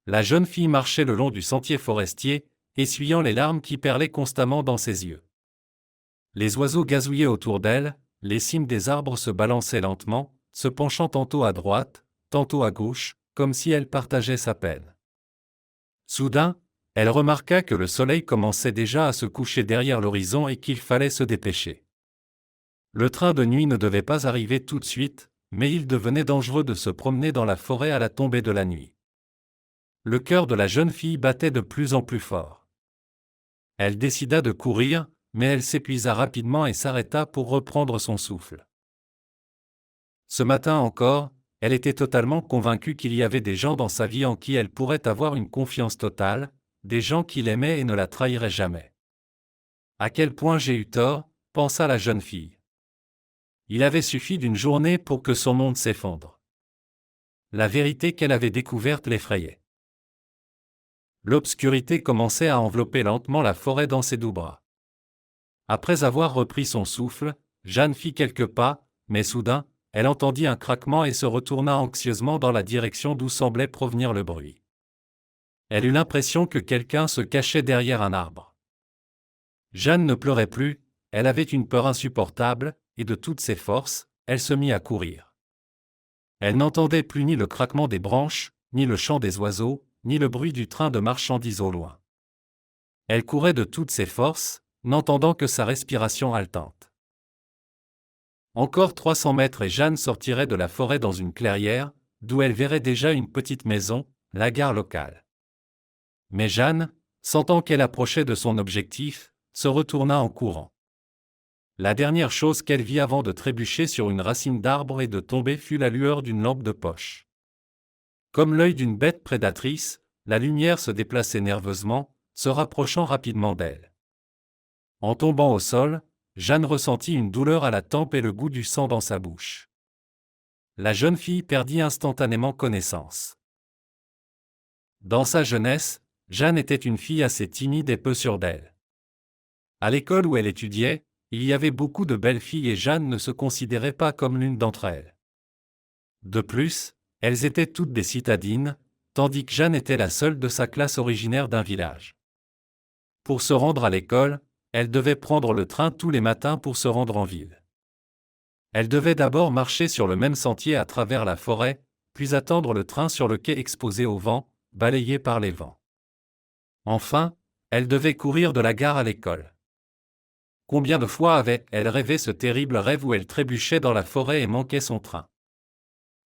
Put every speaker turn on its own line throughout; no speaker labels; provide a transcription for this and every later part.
La jeune fille marchait le long du sentier forestier, essuyant les larmes qui perlaient constamment dans ses yeux. Les oiseaux gazouillaient autour d'elle, les cimes des arbres se balançaient lentement, se penchant tantôt à droite, tantôt à gauche, comme si elle partageait sa peine. Soudain, elle remarqua que le soleil commençait déjà à se coucher derrière l'horizon et qu'il fallait se dépêcher. Le train de nuit ne devait pas arriver tout de suite, mais il devenait dangereux de se promener dans la forêt à la tombée de la nuit. Le cœur de la jeune fille battait de plus en plus fort. Elle décida de courir, mais elle s'épuisa rapidement et s'arrêta pour reprendre son souffle. Ce matin encore, elle était totalement convaincue qu'il y avait des gens dans sa vie en qui elle pourrait avoir une confiance totale, des gens qui l'aimaient et ne la trahiraient jamais. À quel point j'ai eu tort, pensa la jeune fille. Il avait suffi d'une journée pour que son monde s'effondre. La vérité qu'elle avait découverte l'effrayait. L'obscurité commençait à envelopper lentement la forêt dans ses doux bras. Après avoir repris son souffle, Jeanne fit quelques pas, mais soudain, elle entendit un craquement et se retourna anxieusement dans la direction d'où semblait provenir le bruit. Elle eut l'impression que quelqu'un se cachait derrière un arbre. Jeanne ne pleurait plus, elle avait une peur insupportable, et de toutes ses forces, elle se mit à courir. Elle n'entendait plus ni le craquement des branches, ni le chant des oiseaux, ni le bruit du train de marchandises au loin. Elle courait de toutes ses forces, n'entendant que sa respiration haletante. Encore 300 mètres et Jeanne sortirait de la forêt dans une clairière, d'où elle verrait déjà une petite maison, la gare locale. Mais Jeanne, sentant qu'elle approchait de son objectif, se retourna en courant. La dernière chose qu'elle vit avant de trébucher sur une racine d'arbre et de tomber fut la lueur d'une lampe de poche. Comme l'œil d'une bête prédatrice, la lumière se déplaçait nerveusement, se rapprochant rapidement d'elle. En tombant au sol, Jeanne ressentit une douleur à la tempe et le goût du sang dans sa bouche. La jeune fille perdit instantanément connaissance. Dans sa jeunesse, Jeanne était une fille assez timide et peu sûre d'elle. À l'école où elle étudiait, il y avait beaucoup de belles filles et Jeanne ne se considérait pas comme l'une d'entre elles. De plus, elles étaient toutes des citadines, tandis que Jeanne était la seule de sa classe originaire d'un village. Pour se rendre à l'école, elle devait prendre le train tous les matins pour se rendre en ville. Elle devait d'abord marcher sur le même sentier à travers la forêt, puis attendre le train sur le quai exposé au vent, balayé par les vents. Enfin, elle devait courir de la gare à l'école. Combien de fois avait-elle rêvé ce terrible rêve où elle trébuchait dans la forêt et manquait son train?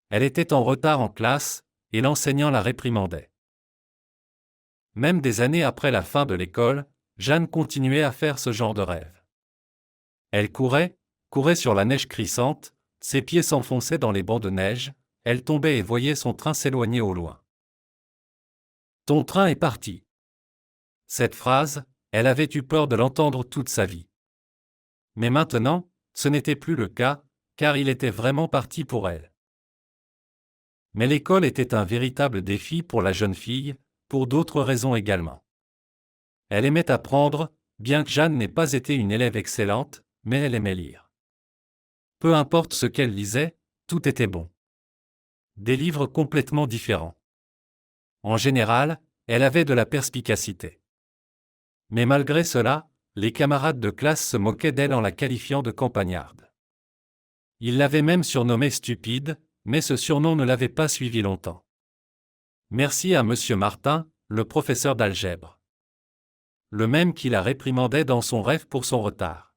Elle était en retard en classe, et l'enseignant la réprimandait. Même des années après la fin de l'école, Jeanne continuait à faire ce genre de rêve. Elle courait sur la neige crissante, ses pieds s'enfonçaient dans les bancs de neige, elle tombait et voyait son train s'éloigner au loin. Ton train est parti. Cette phrase, elle avait eu peur de l'entendre toute sa vie. Mais maintenant, ce n'était plus le cas, car il était vraiment parti pour elle. Mais l'école était un véritable défi pour la jeune fille, pour d'autres raisons également. Elle aimait apprendre, bien que Jeanne n'ait pas été une élève excellente, mais elle aimait lire. Peu importe ce qu'elle lisait, tout était bon. Des livres complètement différents. En général, elle avait de la perspicacité. Mais malgré cela, les camarades de classe se moquaient d'elle en la qualifiant de campagnarde. Ils l'avaient même surnommée stupide, mais ce surnom ne l'avait pas suivi longtemps. Merci à Monsieur Martin, le professeur d'algèbre. Le même qui la réprimandait dans son rêve pour son retard.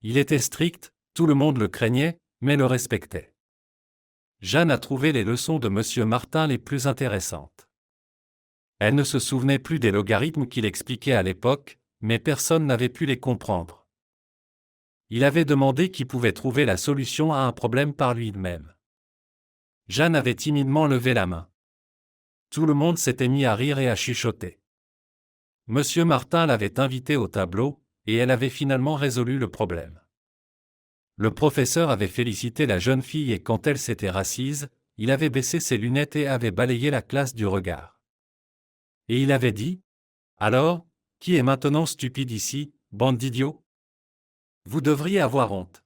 Il était strict, tout le monde le craignait, mais le respectait. Jeanne a trouvé les leçons de Monsieur Martin les plus intéressantes. Elle ne se souvenait plus des logarithmes qu'il expliquait à l'époque, mais personne n'avait pu les comprendre. Il avait demandé qui pouvait trouver la solution à un problème par lui-même. Jeanne avait timidement levé la main. Tout le monde s'était mis à rire et à chuchoter. Monsieur Martin l'avait invitée au tableau, et elle avait finalement résolu le problème. Le professeur avait félicité la jeune fille et quand elle s'était rassise, il avait baissé ses lunettes et avait balayé la classe du regard. Et il avait dit : « Alors, qui est maintenant stupide ici, bande d'idiots ? Vous devriez avoir honte. »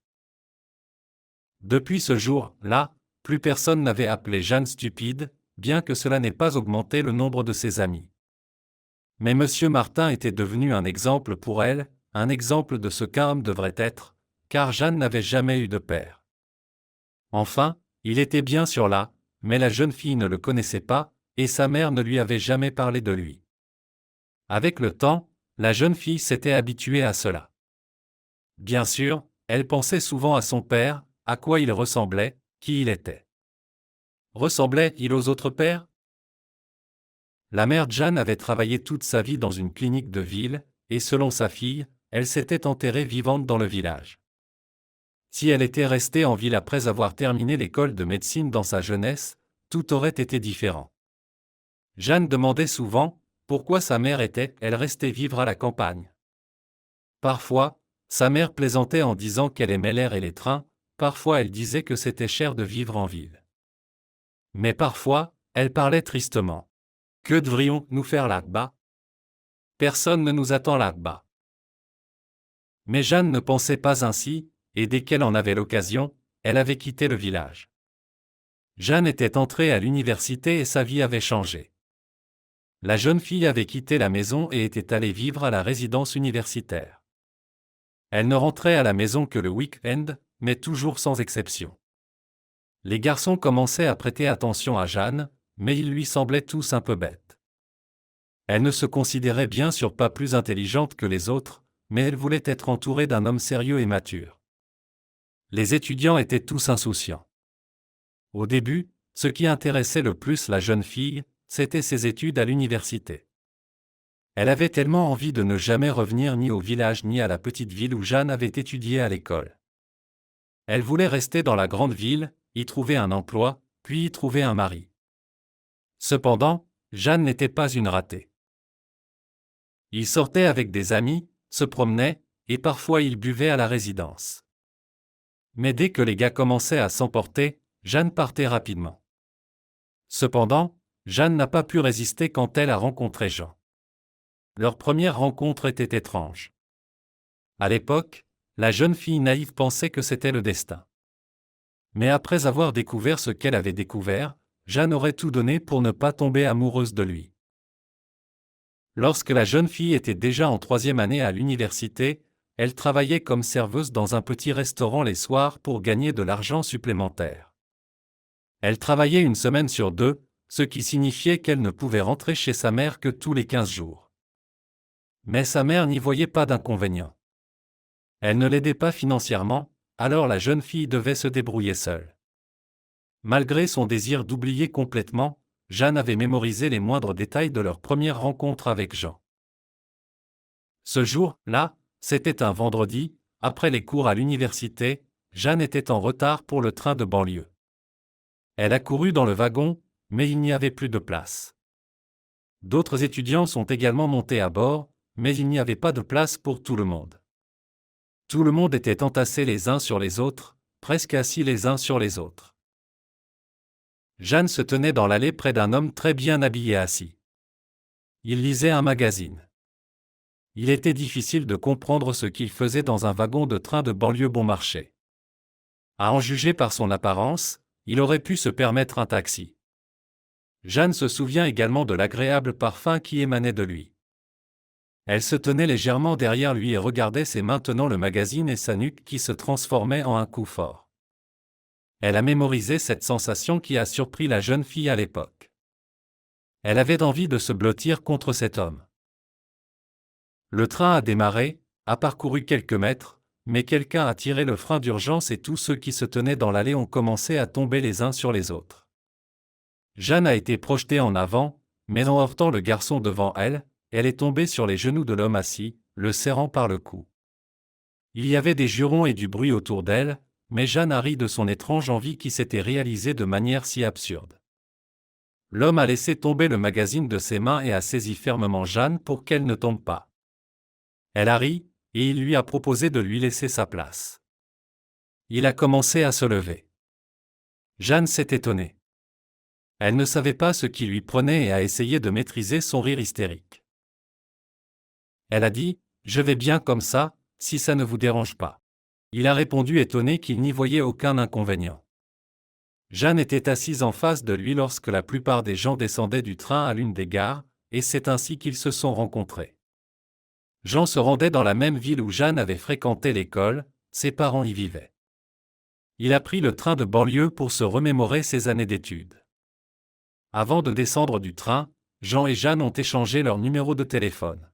Depuis ce jour-là, plus personne n'avait appelé Jeanne stupide, bien que cela n'ait pas augmenté le nombre de ses amis. Mais Monsieur Martin était devenu un exemple pour elle, un exemple de ce qu'un homme devrait être, car Jeanne n'avait jamais eu de père. Enfin, il était bien sûr là, mais la jeune fille ne le connaissait pas, et sa mère ne lui avait jamais parlé de lui. Avec le temps, la jeune fille s'était habituée à cela. Bien sûr, elle pensait souvent à son père, à quoi il ressemblait, qui il était. Ressemblait-il aux autres pères? La mère Jeanne avait travaillé toute sa vie dans une clinique de ville, et selon sa fille, elle s'était enterrée vivante dans le village. Si elle était restée en ville après avoir terminé l'école de médecine dans sa jeunesse, tout aurait été différent. Jeanne demandait souvent pourquoi sa mère était-elle restée vivre à la campagne. Parfois, sa mère plaisantait en disant qu'elle aimait l'air et les trains, parfois elle disait que c'était cher de vivre en ville. Mais parfois, elle parlait tristement. Que devrions-nous faire là-bas? Personne ne nous attend là-bas. Mais Jeanne ne pensait pas ainsi, et dès qu'elle en avait l'occasion, elle avait quitté le village. Jeanne était entrée à l'université et sa vie avait changé. La jeune fille avait quitté la maison et était allée vivre à la résidence universitaire. Elle ne rentrait à la maison que le week-end, mais toujours sans exception. Les garçons commençaient à prêter attention à Jeanne, mais ils lui semblaient tous un peu bêtes. Elle ne se considérait bien sûr pas plus intelligente que les autres, mais elle voulait être entourée d'un homme sérieux et mature. Les étudiants étaient tous insouciants. Au début, ce qui intéressait le plus la jeune fille, c'était ses études à l'université. Elle avait tellement envie de ne jamais revenir ni au village ni à la petite ville où Jeanne avait étudié à l'école. Elle voulait rester dans la grande ville, y trouver un emploi, puis y trouver un mari. Cependant, Jeanne n'était pas une ratée. Il sortait avec des amis, se promenait, et parfois il buvait à la résidence. Mais dès que les gars commençaient à s'emporter, Jeanne partait rapidement. Cependant, Jeanne n'a pas pu résister quand elle a rencontré Jean. Leur première rencontre était étrange. À l'époque, la jeune fille naïve pensait que c'était le destin. Mais après avoir découvert ce qu'elle avait découvert, Jeanne aurait tout donné pour ne pas tomber amoureuse de lui. Lorsque la jeune fille était déjà en 3e année à l'université, elle travaillait comme serveuse dans un petit restaurant les soirs pour gagner de l'argent supplémentaire. Elle travaillait une semaine sur 2, ce qui signifiait qu'elle ne pouvait rentrer chez sa mère que tous les 15 jours. Mais sa mère n'y voyait pas d'inconvénient. Elle ne l'aidait pas financièrement, alors la jeune fille devait se débrouiller seule. Malgré son désir d'oublier complètement, Jeanne avait mémorisé les moindres détails de leur première rencontre avec Jean. Ce jour-là, c'était un vendredi, après les cours à l'université, Jeanne était en retard pour le train de banlieue. Elle accourut dans le wagon, mais il n'y avait plus de place. D'autres étudiants sont également montés à bord, mais il n'y avait pas de place pour tout le monde. Tout le monde était entassé les uns sur les autres, presque assis les uns sur les autres. Jeanne se tenait dans l'allée près d'un homme très bien habillé assis. Il lisait un magazine. Il était difficile de comprendre ce qu'il faisait dans un wagon de train de banlieue bon marché. À en juger par son apparence, il aurait pu se permettre un taxi. Jeanne se souvient également de l'agréable parfum qui émanait de lui. Elle se tenait légèrement derrière lui et regardait ses mains tenant le magazine et sa nuque qui se transformait en un coup fort. Elle a mémorisé cette sensation qui a surpris la jeune fille à l'époque. Elle avait envie de se blottir contre cet homme. Le train a démarré, a parcouru quelques mètres, mais quelqu'un a tiré le frein d'urgence et tous ceux qui se tenaient dans l'allée ont commencé à tomber les uns sur les autres. Jeanne a été projetée en avant, mais en heurtant le garçon devant elle, elle est tombée sur les genoux de l'homme assis, le serrant par le cou. Il y avait des jurons et du bruit autour d'elle, mais Jeanne a ri de son étrange envie qui s'était réalisée de manière si absurde. L'homme a laissé tomber le magazine de ses mains et a saisi fermement Jeanne pour qu'elle ne tombe pas. Elle a ri, et il lui a proposé de lui laisser sa place. Il a commencé à se lever. Jeanne s'est étonnée. Elle ne savait pas ce qui lui prenait et a essayé de maîtriser son rire hystérique. Elle a dit : « Je vais bien comme ça, si ça ne vous dérange pas. » Il a répondu étonné qu'il n'y voyait aucun inconvénient. Jeanne était assise en face de lui lorsque la plupart des gens descendaient du train à l'une des gares, et c'est ainsi qu'ils se sont rencontrés. Jean se rendait dans la même ville où Jeanne avait fréquenté l'école, ses parents y vivaient. Il a pris le train de banlieue pour se remémorer ses années d'études. Avant de descendre du train, Jean et Jeanne ont échangé leur numéro de téléphone.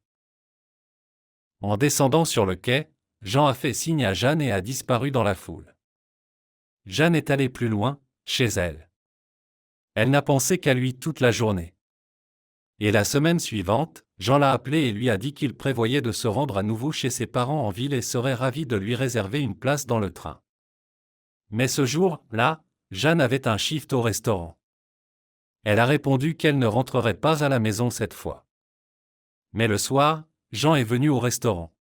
En descendant sur le quai, Jean a fait signe à Jeanne et a disparu dans la foule. Jeanne est allée plus loin, chez elle. Elle n'a pensé qu'à lui toute la journée. Et la semaine suivante, Jean l'a appelé et lui a dit qu'il prévoyait de se rendre à nouveau chez ses parents en ville et serait ravi de lui réserver une place dans le train. Mais ce jour-là, Jeanne avait un shift au restaurant. Elle a répondu qu'elle ne rentrerait pas à la maison cette fois. Mais le soir, Jean est venu au restaurant.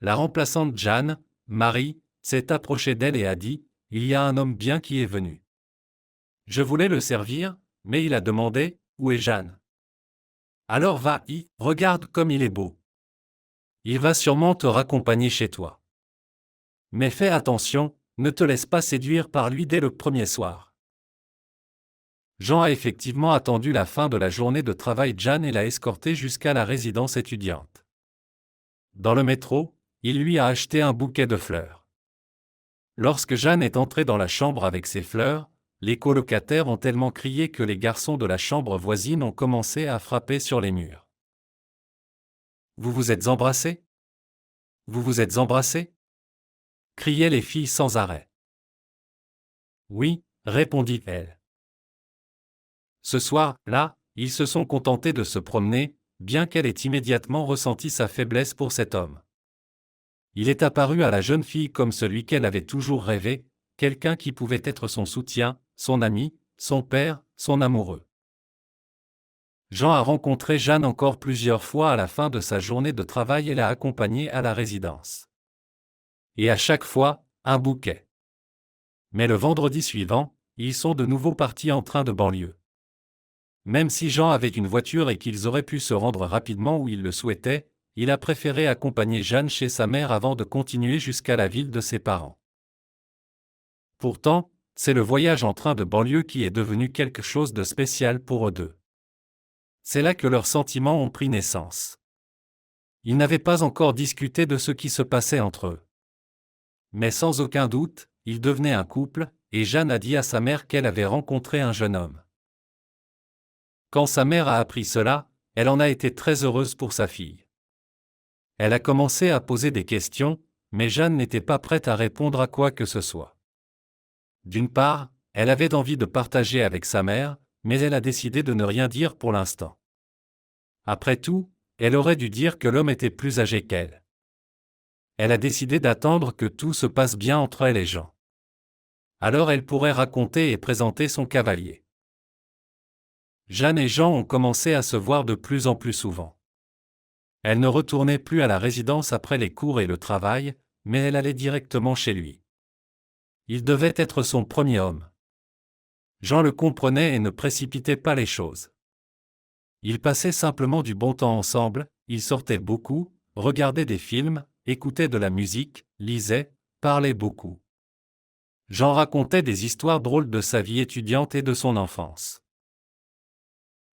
La remplaçante Jeanne, Marie, s'est approchée d'elle et a dit « Il y a un homme bien qui est venu. Je voulais le servir, mais il a demandé « Où est Jeanne ?» Alors va-y, regarde comme il est beau. Il va sûrement te raccompagner chez toi. Mais fais attention, ne te laisse pas séduire par lui dès le premier soir. Jean a effectivement attendu la fin de la journée de travail Jeanne et l'a escortée jusqu'à la résidence étudiante. Dans le métro, il lui a acheté un bouquet de fleurs. Lorsque Jeanne est entrée dans la chambre avec ses fleurs, les colocataires ont tellement crié que les garçons de la chambre voisine ont commencé à frapper sur les murs. Vous vous êtes embrassés ? Vous vous êtes embrassés ? Criaient les filles sans arrêt. Oui, répondit-elle. Ce soir-là, ils se sont contentés de se promener, bien qu'elle ait immédiatement ressenti sa faiblesse pour cet homme. Il est apparu à la jeune fille comme celui qu'elle avait toujours rêvé, quelqu'un qui pouvait être son soutien, son ami, son père, son amoureux. Jean a rencontré Jeanne encore plusieurs fois à la fin de sa journée de travail et l'a accompagnée à la résidence. Et à chaque fois, un bouquet. Mais le vendredi suivant, ils sont de nouveau partis en train de banlieue. Même si Jean avait une voiture et qu'ils auraient pu se rendre rapidement où il le souhaitait, il a préféré accompagner Jeanne chez sa mère avant de continuer jusqu'à la ville de ses parents. Pourtant, c'est le voyage en train de banlieue qui est devenu quelque chose de spécial pour eux deux. C'est là que leurs sentiments ont pris naissance. Ils n'avaient pas encore discuté de ce qui se passait entre eux. Mais sans aucun doute, ils devenaient un couple, et Jeanne a dit à sa mère qu'elle avait rencontré un jeune homme. Quand sa mère a appris cela, elle en a été très heureuse pour sa fille. Elle a commencé à poser des questions, mais Jeanne n'était pas prête à répondre à quoi que ce soit. D'une part, elle avait envie de partager avec sa mère, mais elle a décidé de ne rien dire pour l'instant. Après tout, elle aurait dû dire que l'homme était plus âgé qu'elle. Elle a décidé d'attendre que tout se passe bien entre elle et Jean. Alors elle pourrait raconter et présenter son cavalier. Jeanne et Jean ont commencé à se voir de plus en plus souvent. Elle ne retournait plus à la résidence après les cours et le travail, mais elle allait directement chez lui. Il devait être son premier homme. Jean le comprenait et ne précipitait pas les choses. Ils passaient simplement du bon temps ensemble, ils sortaient beaucoup, regardaient des films, écoutaient de la musique, lisaient, parlaient beaucoup. Jean racontait des histoires drôles de sa vie étudiante et de son enfance.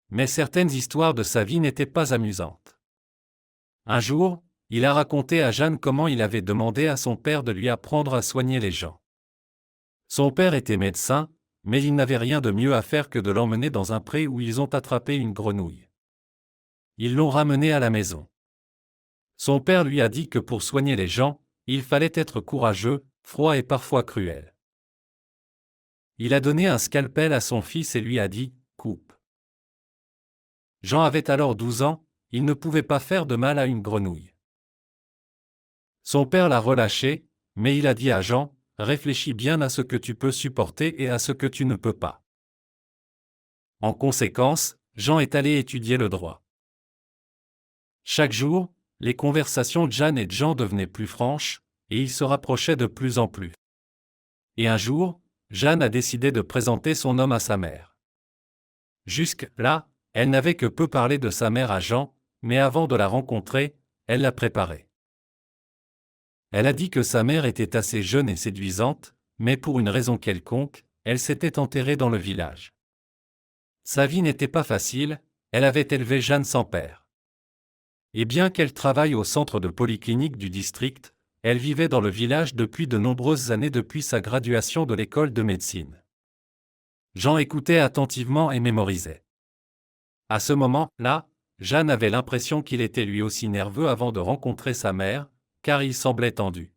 Mais certaines histoires de sa vie n'étaient pas amusantes. Un jour, il a raconté à Jeanne comment il avait demandé à son père de lui apprendre à soigner les gens. Son père était médecin, mais il n'avait rien de mieux à faire que de l'emmener dans un pré où ils ont attrapé une grenouille. Ils l'ont ramené à la maison. Son père lui a dit que pour soigner les gens, il fallait être courageux, froid et parfois cruel. Il a donné un scalpel à son fils et lui a dit « coupe ». Jean avait alors 12 ans, il ne pouvait pas faire de mal à une grenouille. Son père l'a relâché, mais il a dit à Jean « Réfléchis bien à ce que tu peux supporter et à ce que tu ne peux pas ». En conséquence, Jean est allé étudier le droit. Chaque jour, les conversations de Jeanne et de Jean devenaient plus franches, et ils se rapprochaient de plus en plus. Et un jour, Jeanne a décidé de présenter son homme à sa mère. Jusque-là, elle n'avait que peu parlé de sa mère à Jean, mais avant de la rencontrer, elle l'a préparé. Elle a dit que sa mère était assez jeune et séduisante, mais pour une raison quelconque, elle s'était enterrée dans le village. Sa vie n'était pas facile, elle avait élevé Jeanne sans père. Et bien qu'elle travaille au centre de polyclinique du district, elle vivait dans le village depuis de nombreuses années depuis sa graduation de l'école de médecine. Jean écoutait attentivement et mémorisait. À ce moment-là, Jeanne avait l'impression qu'il était lui aussi nerveux avant de rencontrer sa mère, car il semblait tendu.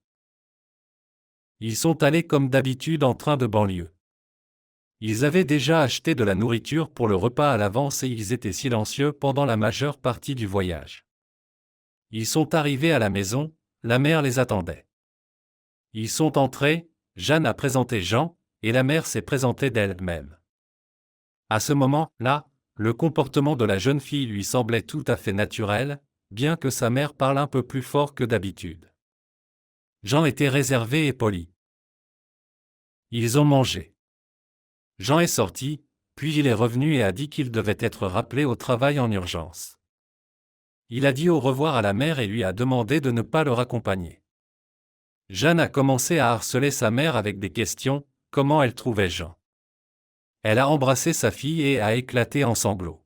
Ils sont allés comme d'habitude en train de banlieue. Ils avaient déjà acheté de la nourriture pour le repas à l'avance et ils étaient silencieux pendant la majeure partie du voyage. Ils sont arrivés à la maison, la mère les attendait. Ils sont entrés, Jeanne a présenté Jean, et la mère s'est présentée d'elle-même. À ce moment-là, le comportement de la jeune fille lui semblait tout à fait naturel, bien que sa mère parle un peu plus fort que d'habitude. Jean était réservé et poli. Ils ont mangé. Jean est sorti, puis il est revenu et a dit qu'il devait être rappelé au travail en urgence. Il a dit au revoir à la mère et lui a demandé de ne pas le raccompagner. Jeanne a commencé à harceler sa mère avec des questions, comment elle trouvait Jean. Elle a embrassé sa fille et a éclaté en sanglots.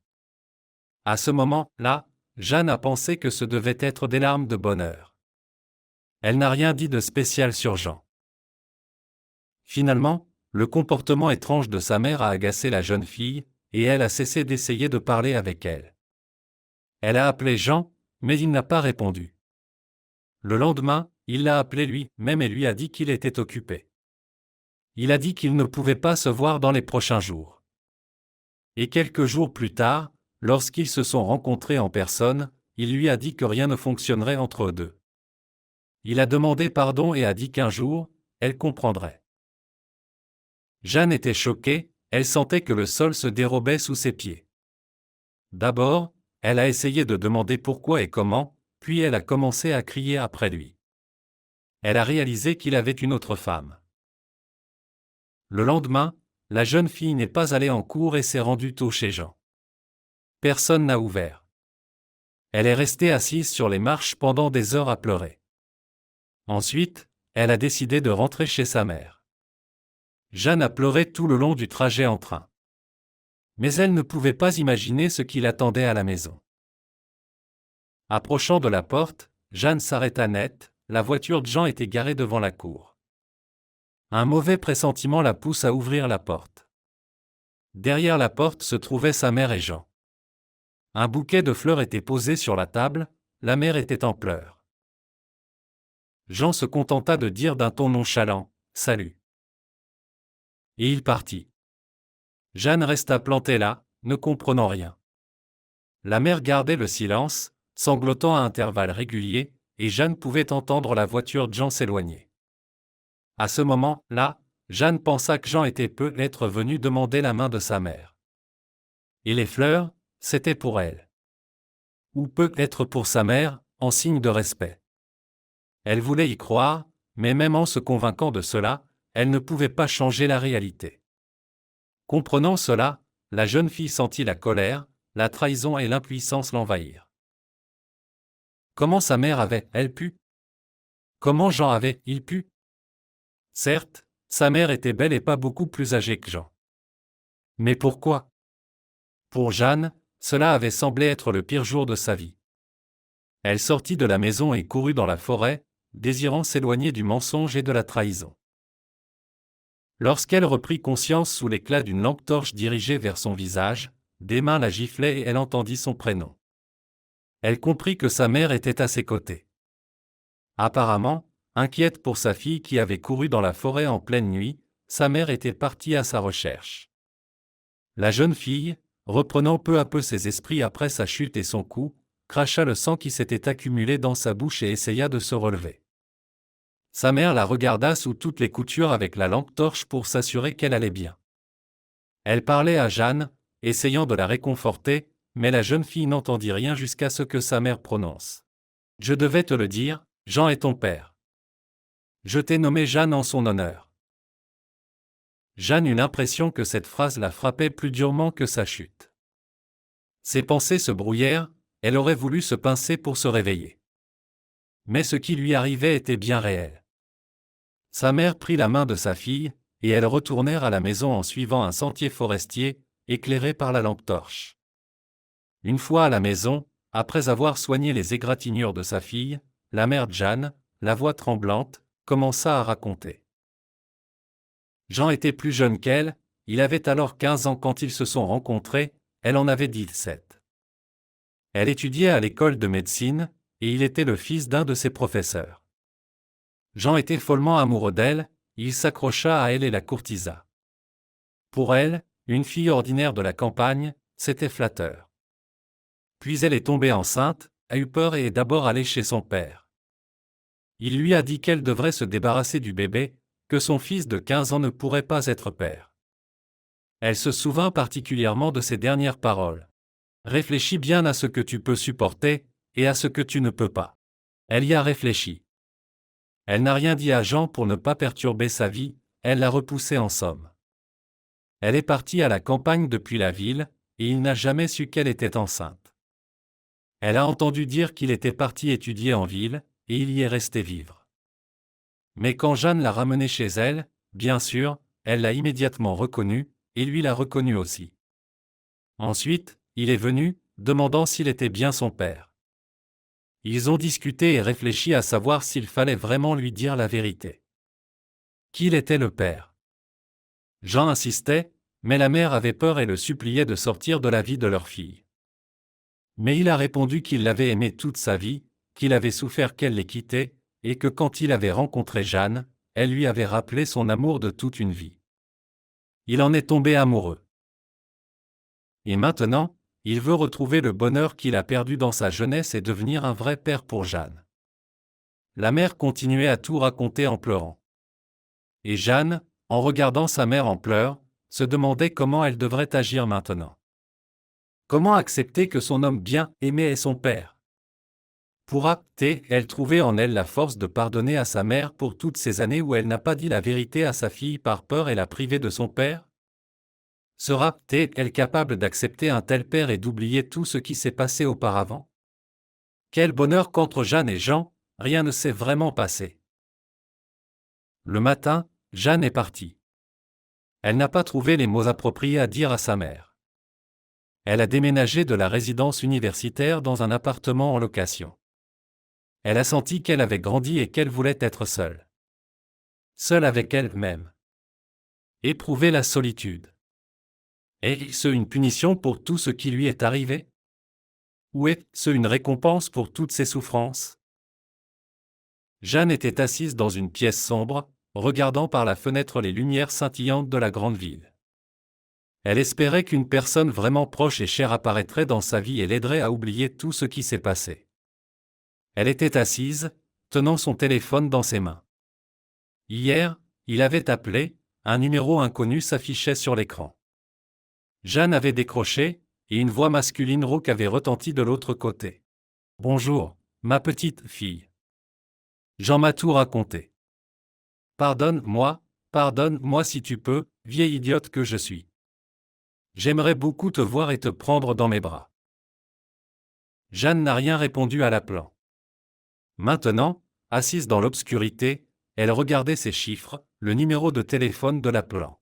À ce moment-là, Jeanne a pensé que ce devait être des larmes de bonheur. Elle n'a rien dit de spécial sur Jean. Finalement, le comportement étrange de sa mère a agacé la jeune fille, et elle a cessé d'essayer de parler avec elle. Elle a appelé Jean, mais il n'a pas répondu. Le lendemain, il l'a appelé lui-même et lui a dit qu'il était occupé. Il a dit qu'il ne pouvait pas se voir dans les prochains jours. Et quelques jours plus tard, lorsqu'ils se sont rencontrés en personne, il lui a dit que rien ne fonctionnerait entre eux deux. Il a demandé pardon et a dit qu'un jour, elle comprendrait. Jeanne était choquée, elle sentait que le sol se dérobait sous ses pieds. D'abord, elle a essayé de demander pourquoi et comment, puis elle a commencé à crier après lui. Elle a réalisé qu'il avait une autre femme. Le lendemain, la jeune fille n'est pas allée en cours et s'est rendue tôt chez Jean. Personne n'a ouvert. Elle est restée assise sur les marches pendant des heures à pleurer. Ensuite, elle a décidé de rentrer chez sa mère. Jeanne a pleuré tout le long du trajet en train. Mais elle ne pouvait pas imaginer ce qui l'attendait à la maison. Approchant de la porte, Jeanne s'arrêta net, la voiture de Jean était garée devant la cour. Un mauvais pressentiment la pousse à ouvrir la porte. Derrière la porte se trouvaient sa mère et Jean. Un bouquet de fleurs était posé sur la table, la mère était en pleurs. Jean se contenta de dire d'un ton nonchalant, « Salut ». Et il partit. Jeanne resta plantée là, ne comprenant rien. La mère gardait le silence, sanglotant à intervalles réguliers, et Jeanne pouvait entendre la voiture de Jean s'éloigner. À ce moment-là, Jeanne pensa que Jean était peut-être venu demander la main de sa mère. Et les fleurs, c'était pour elle. Ou peut-être pour sa mère, en signe de respect. Elle voulait y croire, mais même en se convainquant de cela, elle ne pouvait pas changer la réalité. Comprenant cela, la jeune fille sentit la colère, la trahison et l'impuissance l'envahir. Comment sa mère avait-elle pu? Comment Jean avait-il pu? Certes, sa mère était belle et pas beaucoup plus âgée que Jean. Mais pourquoi? Pour Jeanne, cela avait semblé être le pire jour de sa vie. Elle sortit de la maison et courut dans la forêt, désirant s'éloigner du mensonge et de la trahison. Lorsqu'elle reprit conscience sous l'éclat d'une lampe torche dirigée vers son visage, des mains la giflaient et elle entendit son prénom. Elle comprit que sa mère était à ses côtés. Apparemment, inquiète pour sa fille qui avait couru dans la forêt en pleine nuit, sa mère était partie à sa recherche. La jeune fille, reprenant peu à peu ses esprits après sa chute et son coup, cracha le sang qui s'était accumulé dans sa bouche et essaya de se relever. Sa mère la regarda sous toutes les coutures avec la lampe torche pour s'assurer qu'elle allait bien. Elle parlait à Jeanne, essayant de la réconforter, mais la jeune fille n'entendit rien jusqu'à ce que sa mère prononce. « Je devais te le dire, Jean est ton père. Je t'ai nommé Jeanne en son honneur. » Jeanne eut l'impression que cette phrase la frappait plus durement que sa chute. Ses pensées se brouillèrent, elle aurait voulu se pincer pour se réveiller. Mais ce qui lui arrivait était bien réel. Sa mère prit la main de sa fille, et elles retournèrent à la maison en suivant un sentier forestier, éclairé par la lampe torche. Une fois à la maison, après avoir soigné les égratignures de sa fille, la mère Jeanne, la voix tremblante, commença à raconter. Jean était plus jeune qu'elle, il avait alors 15 ans quand ils se sont rencontrés, elle en avait 17. Elle étudiait à l'école de médecine, et il était le fils d'un de ses professeurs. Jean était follement amoureux d'elle, il s'accrocha à elle et la courtisa. Pour elle, une fille ordinaire de la campagne, c'était flatteur. Puis elle est tombée enceinte, a eu peur et est d'abord allée chez son père. Il lui a dit qu'elle devrait se débarrasser du bébé, que son fils de 15 ans ne pourrait pas être père. Elle se souvint particulièrement de ces dernières paroles. Réfléchis bien à ce que tu peux supporter, et à ce que tu ne peux pas. Elle y a réfléchi. Elle n'a rien dit à Jean pour ne pas perturber sa vie, elle l'a repoussé en somme. Elle est partie à la campagne depuis la ville, et il n'a jamais su qu'elle était enceinte. Elle a entendu dire qu'il était parti étudier en ville, et il y est resté vivre. Mais quand Jeanne l'a ramené chez elle, bien sûr, elle l'a immédiatement reconnu, et lui l'a reconnu aussi. Ensuite, il est venu, demandant s'il était bien son père. Ils ont discuté et réfléchi à savoir s'il fallait vraiment lui dire la vérité. Qu'il était le père. Jean insistait, mais la mère avait peur et le suppliait de sortir de la vie de leur fille. Mais il a répondu qu'il l'avait aimée toute sa vie, qu'il avait souffert qu'elle l'ait quitté, et que quand il avait rencontré Jeanne, elle lui avait rappelé son amour de toute une vie. Il en est tombé amoureux. Et maintenant, il veut retrouver le bonheur qu'il a perdu dans sa jeunesse et devenir un vrai père pour Jeanne. La mère continuait à tout raconter en pleurant. Et Jeanne, en regardant sa mère en pleurs, se demandait comment elle devrait agir maintenant. Comment accepter que son homme bien-aimé est son père? Pourra-t-elle trouver en elle la force de pardonner à sa mère pour toutes ces années où elle n'a pas dit la vérité à sa fille par peur et l'a privée de son père? Sera-t-elle capable d'accepter un tel père et d'oublier tout ce qui s'est passé auparavant? Quel bonheur qu'entre Jeanne et Jean, rien ne s'est vraiment passé. Le matin, Jeanne est partie. Elle n'a pas trouvé les mots appropriés à dire à sa mère. Elle a déménagé de la résidence universitaire dans un appartement en location. Elle a senti qu'elle avait grandi et qu'elle voulait être seule. Seule avec elle-même. Éprouver la solitude. Est-ce une punition pour tout ce qui lui est arrivé? Ou est-ce une récompense pour toutes ses souffrances? Jeanne était assise dans une pièce sombre, regardant par la fenêtre les lumières scintillantes de la grande ville. Elle espérait qu'une personne vraiment proche et chère apparaîtrait dans sa vie et l'aiderait à oublier tout ce qui s'est passé. Elle était assise, tenant son téléphone dans ses mains. Hier, il avait appelé, un numéro inconnu s'affichait sur l'écran. Jeanne avait décroché, et une voix masculine rauque avait retenti de l'autre côté. « Bonjour, ma petite fille. Jean m'a tout raconté. Pardonne-moi si tu peux, vieille idiote que je suis. J'aimerais beaucoup te voir et te prendre dans mes bras. » Jeanne n'a rien répondu à l'appelant. Maintenant, assise dans l'obscurité, elle regardait ses chiffres, le numéro de téléphone de l'appelant.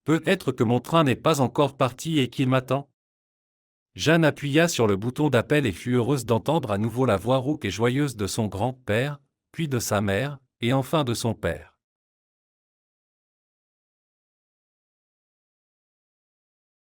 Peut-être que mon train n'est pas encore parti et qu'il m'attend. Jeanne appuya sur le bouton d'appel et fut heureuse d'entendre à nouveau la voix rauque et joyeuse de son grand-père, puis de sa mère, et enfin de son père.